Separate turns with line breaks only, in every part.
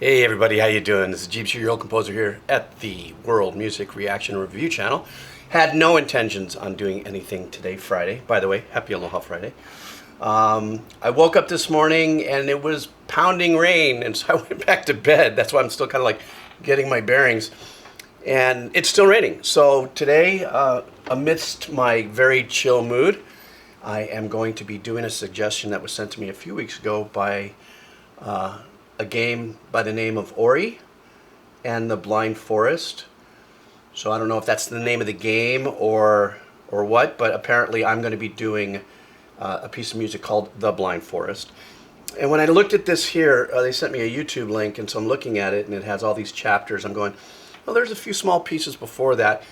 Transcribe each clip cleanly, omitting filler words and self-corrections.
Hey everybody, how you doing? This is Jeeps, your old composer here at the World Music Reaction Review channel. Had no intentions on doing anything today, Friday. By the way, happy Aloha Friday. I woke up this morning and it was pounding rain, and so I went back to bed. That's why I'm still kind of like getting my bearings. And it's still raining. So today, amidst my very chill mood, I am going to be doing a suggestion that was sent to me a few weeks ago by a game by the name of Ori and the Blind Forest. So I don't know if that's the name of the game or what, but apparently I'm going to be doing a piece of music called The Blind Forest. And when I looked at this here, they sent me a YouTube link, and so I'm looking at it, and it has all these chapters. I'm going, well, there's a few small pieces before that,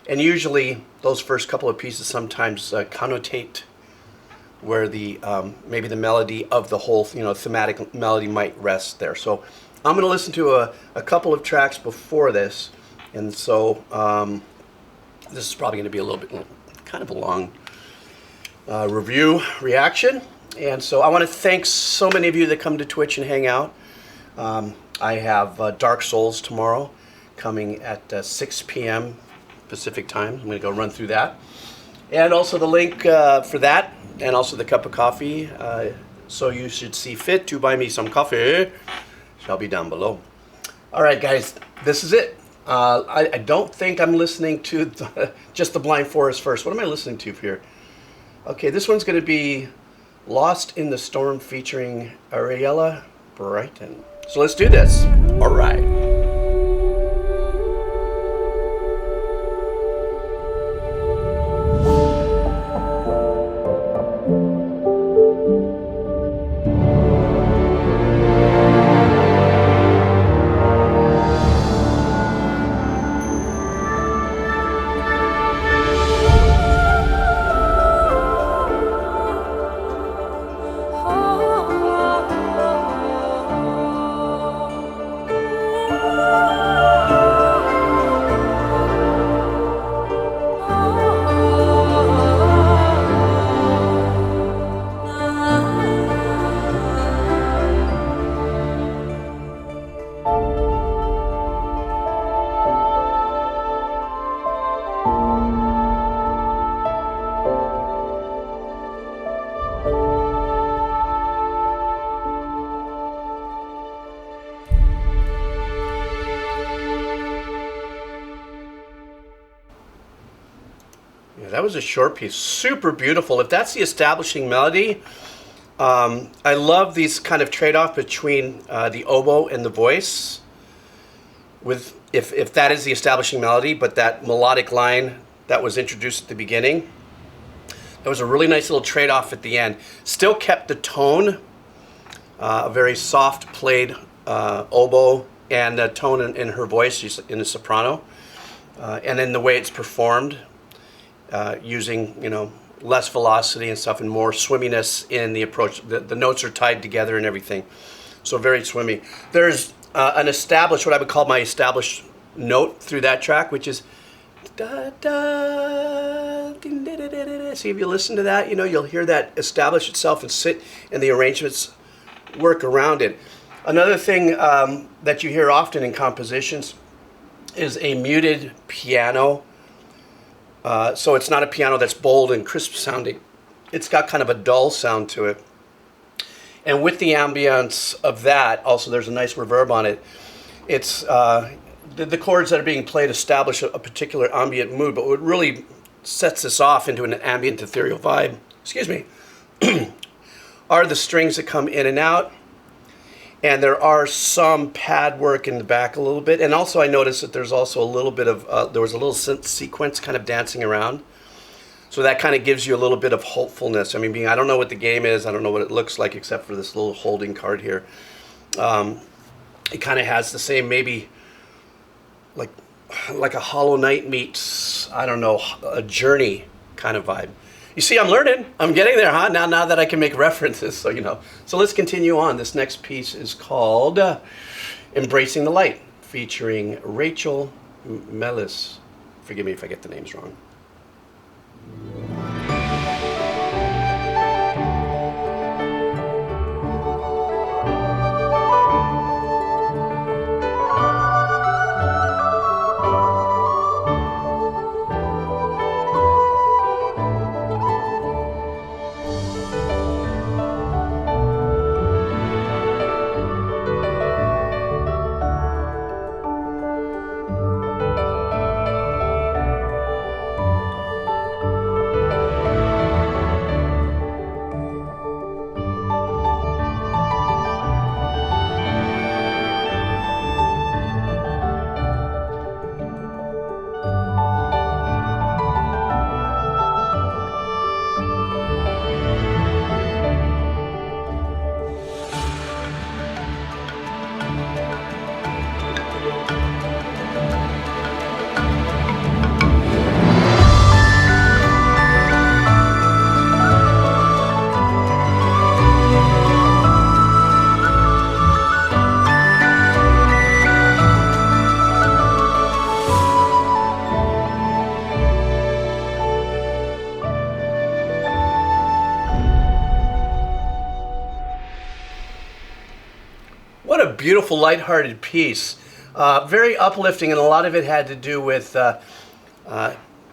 and usually those first couple of pieces sometimes connotate where the maybe the melody of the whole, thematic melody might rest there. So I'm going to listen to a couple of tracks before this, and so this is probably going to be a little bit kind of a long review reaction. And so I want to thank so many of you that come to Twitch and hang out. I have Dark Souls tomorrow coming at 6 p.m. Pacific time. I'm going to go run through that. And also the link for that, and also the cup of coffee. So you should see fit to buy me some coffee. Shall be down below. All right, guys, this is it. I don't think I'm listening to just the Blind Forest first. What am I listening to here? Okay, this one's going to be Lost in the Storm featuring Ariella Brighton. So let's do this. All right. Yeah, that was a short piece. Super beautiful. If that's the establishing melody, I love these kind of trade-off between the oboe and the voice. With if that is the establishing melody, but that melodic line that was introduced at the beginning, that was a really nice little trade-off at the end. Still kept the tone, a very soft played oboe, and a tone in her voice. She's in the soprano, and then the way it's performed. Using less velocity and stuff, and more swimminess in the approach. The notes are tied together and everything, so very swimmy. There's an established, what I would call my established note through that track, which is da da. See, if you listen to that, you'll hear that establish itself and sit, and the arrangements work around it. Another thing that you hear often in compositions is a muted piano. So it's not a piano that's bold and crisp sounding. It's got kind of a dull sound to it. And with the ambience of that, also there's a nice reverb on it. It's the chords that are being played establish a particular ambient mood, but what really sets this off into an ambient ethereal vibe, excuse me, are the strings that come in and out. And there are some pad work in the back a little bit. And also I noticed that there's also a little bit of, there was a little synth sequence kind of dancing around. So that kind of gives you a little bit of hopefulness. I mean, I don't know what the game is. I don't know what it looks like except for this little holding card here. It kind of has the same, maybe like a Hollow Knight meets, I don't know, a Journey kind of vibe. You see, I'm learning. I'm getting there, huh? Now that I can make references, so So let's continue on. This next piece is called Embracing the Light, featuring Rachel Mellis. Forgive me if I get the names wrong. beautiful, lighthearted piece. Very uplifting, and a lot of it had to do with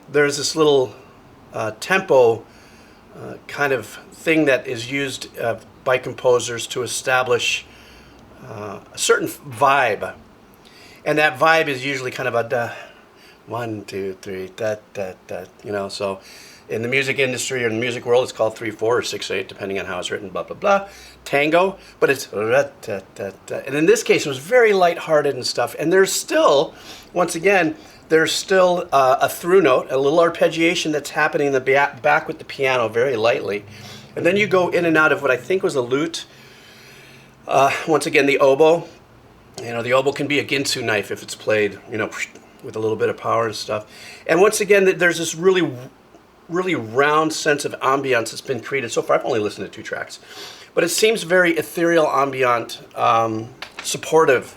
there's this little tempo kind of thing that is used by composers to establish a certain vibe. And that vibe is usually kind of a da, 1, 2, 3, da, da, da, you know. So in the music industry or in the music world, it's called 3/4 or 6/8, depending on how it's written, blah, blah, blah. Tango, but it's da, da, da, da. And in this case, it was very lighthearted and stuff. And there's still, once again, there's still a through note, a little arpeggiation that's happening in the back with the piano very lightly. And then you go in and out of what I think was a lute. Once again, the oboe. You know, the oboe can be a Ginsu knife if it's played, you know, with a little bit of power and stuff. And once again, there's this really, really round sense of ambiance that's been created so far. I've only listened to 2 tracks. But it seems very ethereal, ambient, supportive,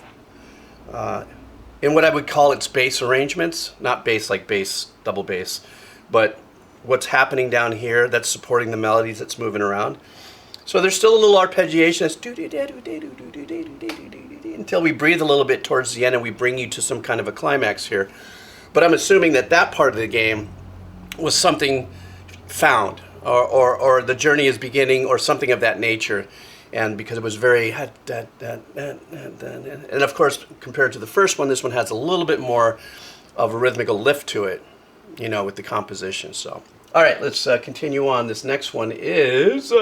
in what I would call its bass arrangements. Not bass like bass, double bass, but what's happening down here that's supporting the melodies that's moving around. So there's still a little arpeggiation. It's until we breathe a little bit towards the end and we bring you to some kind of a climax here. But I'm assuming that that part of the game was something found, or the journey is beginning, or something of that nature. And because it was very, and of course, compared to the first one, this one has a little bit more of a rhythmical lift to it, you know, with the composition. So, all right, let's continue on. This next one is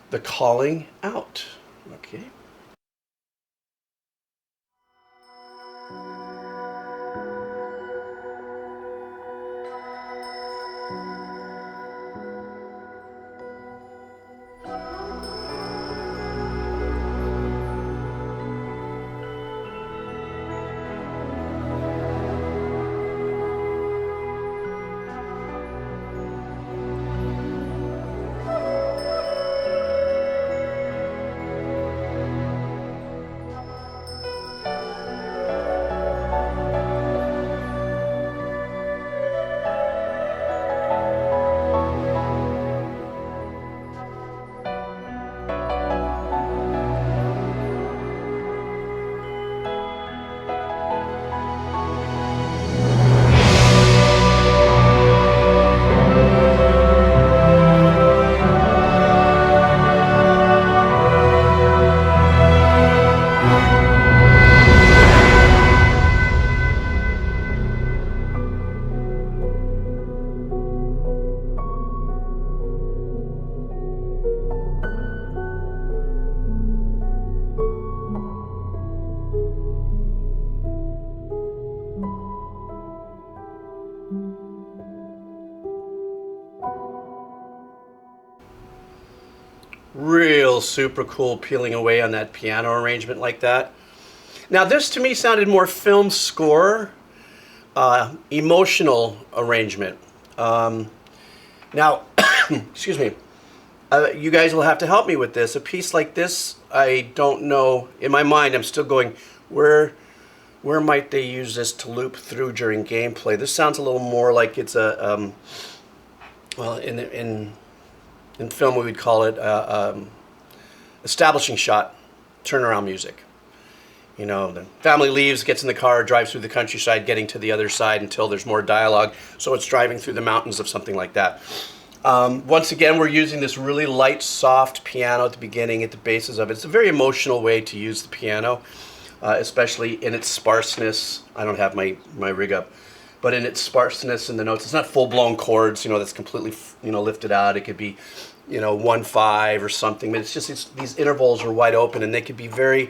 The Calling Out. Okay. Real super cool peeling away on that piano arrangement like that. Now this to me sounded more film score, emotional arrangement. Now, excuse me, you guys will have to help me with this. A piece like this, I don't know, in my mind I'm still going, where might they use this to loop through during gameplay? This sounds a little more like it's a, well, in film we would call it establishing shot, turnaround music. You know, the family leaves, gets in the car, drives through the countryside, getting to the other side until there's more dialogue. So it's driving through the mountains of something like that. Once again, we're using this really light, soft piano at the beginning, at the bases of it. It's a very emotional way to use the piano, especially in its sparseness. I don't have my rig up, but in its sparseness in the notes. It's not full-blown chords, you know, that's completely, you know, lifted out. It could be, you know, 1/5 or something. But it's just these intervals are wide open, and they could be very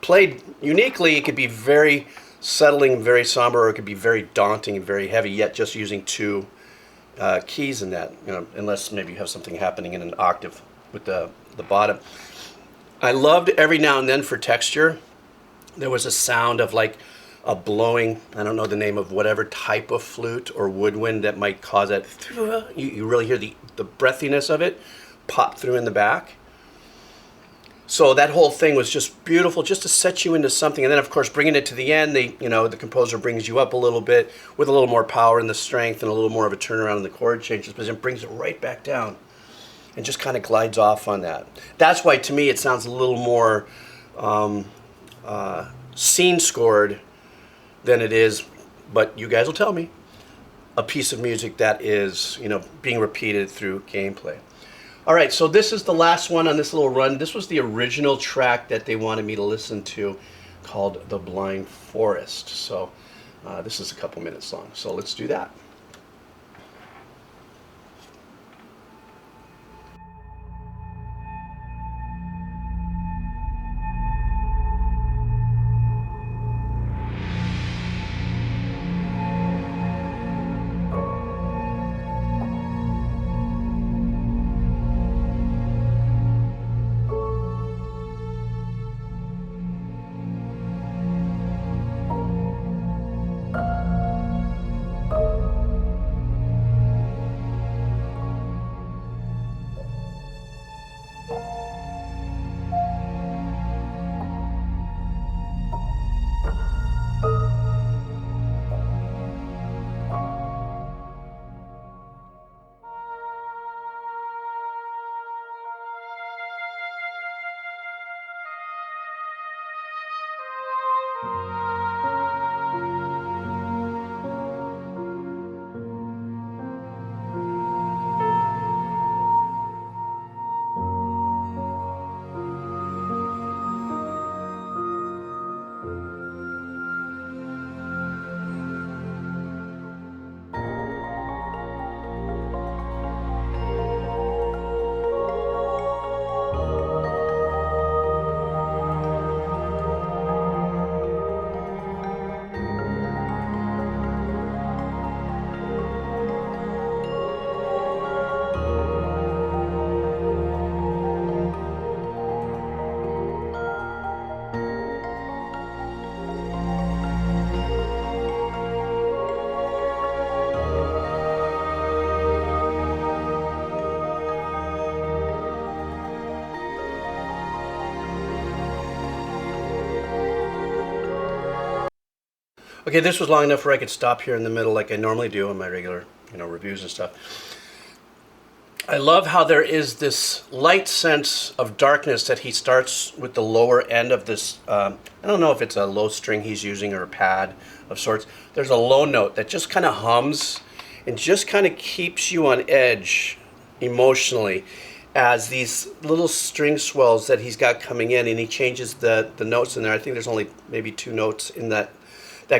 played uniquely. It could be very settling, very somber, or it could be very daunting and very heavy. Yet just using 2 keys in that, you know, unless maybe you have something happening in an octave with the bottom. I loved every now and then for texture. There was a sound of like a blowing, I don't know the name of whatever type of flute or woodwind that might cause that. You really hear the breathiness of it pop through in the back. So that whole thing was just beautiful, just to set you into something. And then, of course, bringing it to the end, the composer brings you up a little bit with a little more power in the strength and a little more of a turnaround in the chord changes, but then brings it right back down and just kind of glides off on that. That's why, to me, it sounds a little more scene scored than it is, but you guys will tell me, a piece of music that is, being repeated through gameplay. All right, so this is the last one on this little run. This was the original track that they wanted me to listen to, called The Blind Forest. So this is a couple minutes long, so let's do that. Okay, this was long enough where I could stop here in the middle like I normally do in my regular, reviews and stuff. I love how there is this light sense of darkness that he starts with the lower end of this. I don't know if it's a low string he's using or a pad of sorts. There's a low note that just kind of hums and just kind of keeps you on edge emotionally as these little string swells that he's got coming in, and he changes the notes in there. I think there's only maybe 2 notes in that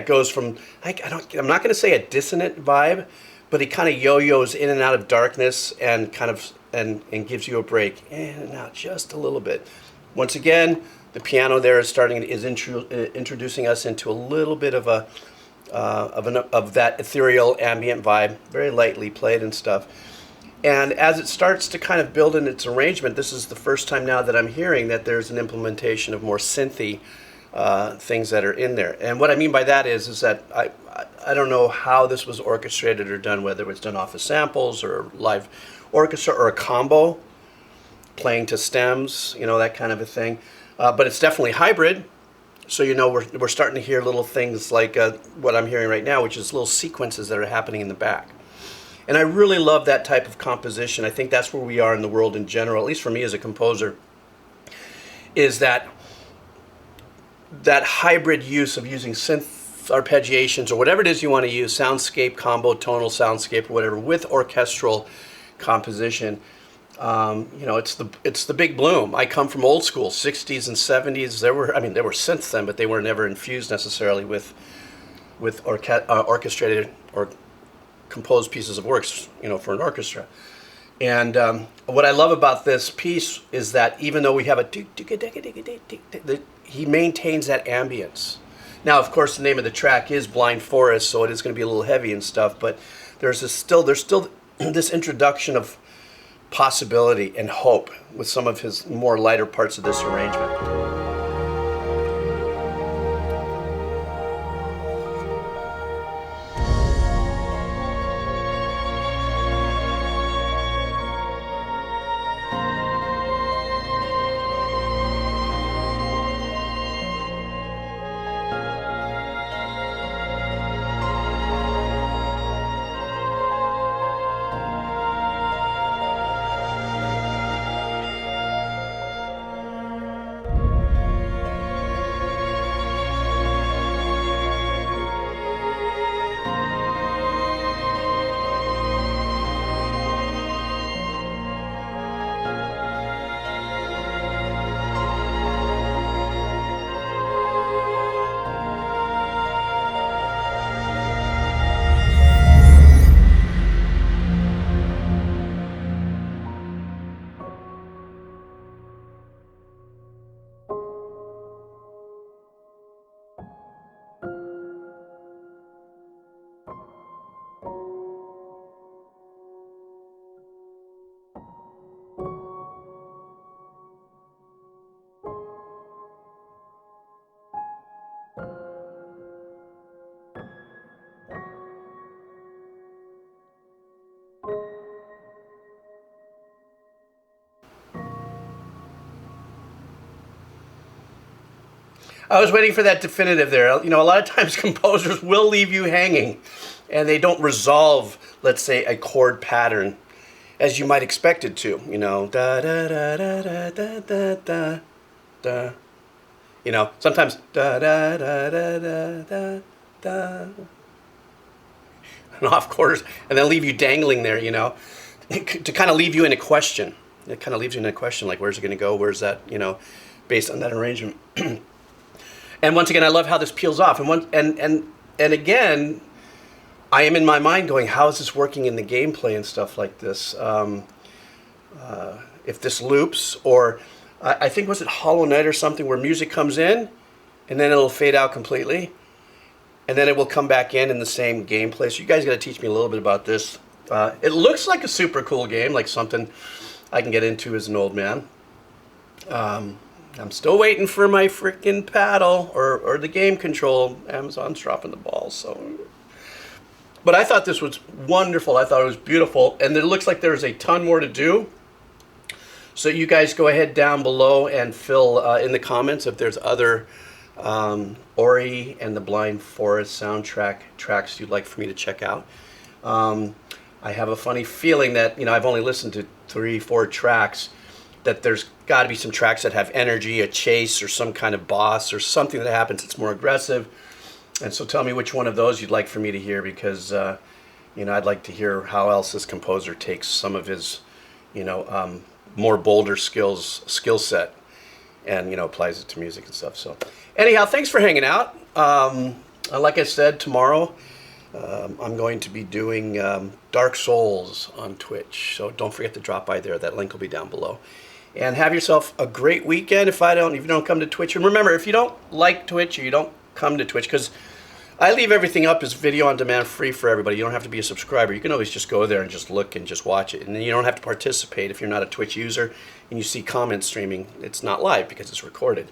goes from, I'm not going to say a dissonant vibe, but he kind of yo-yos in and out of darkness and kind of and gives you a break in and out just a little bit. Once again, the piano there is introducing us into a little bit of of that ethereal ambient vibe, very lightly played and stuff. And as it starts to kind of build in its arrangement, this is the first time now that I'm hearing that there's an implementation of more synthy things that are in there. And what I mean by that is that I don't know how this was orchestrated or done, whether it was done off of samples or live orchestra or a combo playing to stems, that kind of a thing. But it's definitely hybrid. So we're starting to hear little things like what I'm hearing right now, which is little sequences that are happening in the back. And I really love that type of composition. I think that's where we are in the world in general, at least for me as a composer, is that hybrid use of using synth arpeggiations or whatever it is you want to use, soundscape, combo, tonal soundscape, or whatever, with orchestral composition. It's the big bloom. I come from old school, 60s and 70s. There were synths then, but they were never infused necessarily with orchestrated or composed pieces of works, for an orchestra. And what I love about this piece is that even though we have he maintains that ambience. Now, of course, the name of the track is Blind Forest, so it is going to be a little heavy and stuff, but there's still this introduction of possibility and hope with some of his more lighter parts of this arrangement. I was waiting for that definitive there. You know, a lot of times composers will leave you hanging, and they don't resolve, let's say, a chord pattern as you might expect it to. You know, da da da da da da da da da. You know, sometimes da da da da da da da. And off quarters, and then leave you dangling there. You know, to kind of leave you in a question. It kind of leaves you in a question, like where's it going to go? Where's that? You know, based on that arrangement. And once again, I love how this peels off. And again, I am in my mind going, how is this working in the gameplay and stuff like this? If this loops, or I think, was it Hollow Knight or something, where music comes in and then it'll fade out completely, and then it will come back in the same gameplay. So you guys got to teach me a little bit about this. It looks like a super cool game, like something I can get into as an old man. I'm still waiting for my freaking paddle or the game control. Amazon's dropping the ball, so. But I thought this was wonderful. I thought it was beautiful, and it looks like there's a ton more to do. So you guys go ahead down below and fill in the comments if there's other Ori and the Blind Forest soundtrack tracks you'd like for me to check out. I have a funny feeling that, you know, I've only listened to 3-4 tracks, that there's got to be some tracks that have energy, a chase, or some kind of boss, or something that happens that's more aggressive. And so tell me which one of those you'd like for me to hear, because, you know, I'd like to hear how else this composer takes some of his, you know, more bolder skill set and, you know, applies it to music and stuff. So anyhow, thanks for hanging out. Like I said, tomorrow I'm going to be doing Dark Souls on Twitch. So don't forget to drop by there. That link will be down below. And have yourself a great weekend if you don't come to Twitch. And remember, if you don't like Twitch or you don't come to Twitch, because I leave everything up as video on demand, free for everybody. You don't have to be a subscriber. You can always just go there and just look and just watch it. And then you don't have to participate if you're not a Twitch user and you see comment streaming. It's not live because it's recorded.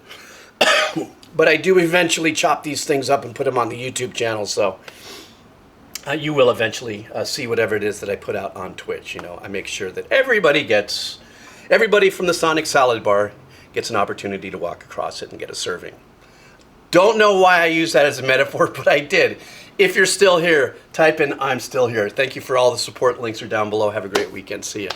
But I do eventually chop these things up and put them on the YouTube channel, so you will eventually see whatever it is that I put out on Twitch. You know, I make sure that everybody from the Sonic Salad Bar gets an opportunity to walk across it and get a serving. Don't know why I use that as a metaphor, but I did. If you're still here, type in "I'm still here." Thank you for all the support. Links are down below. Have a great weekend. See ya.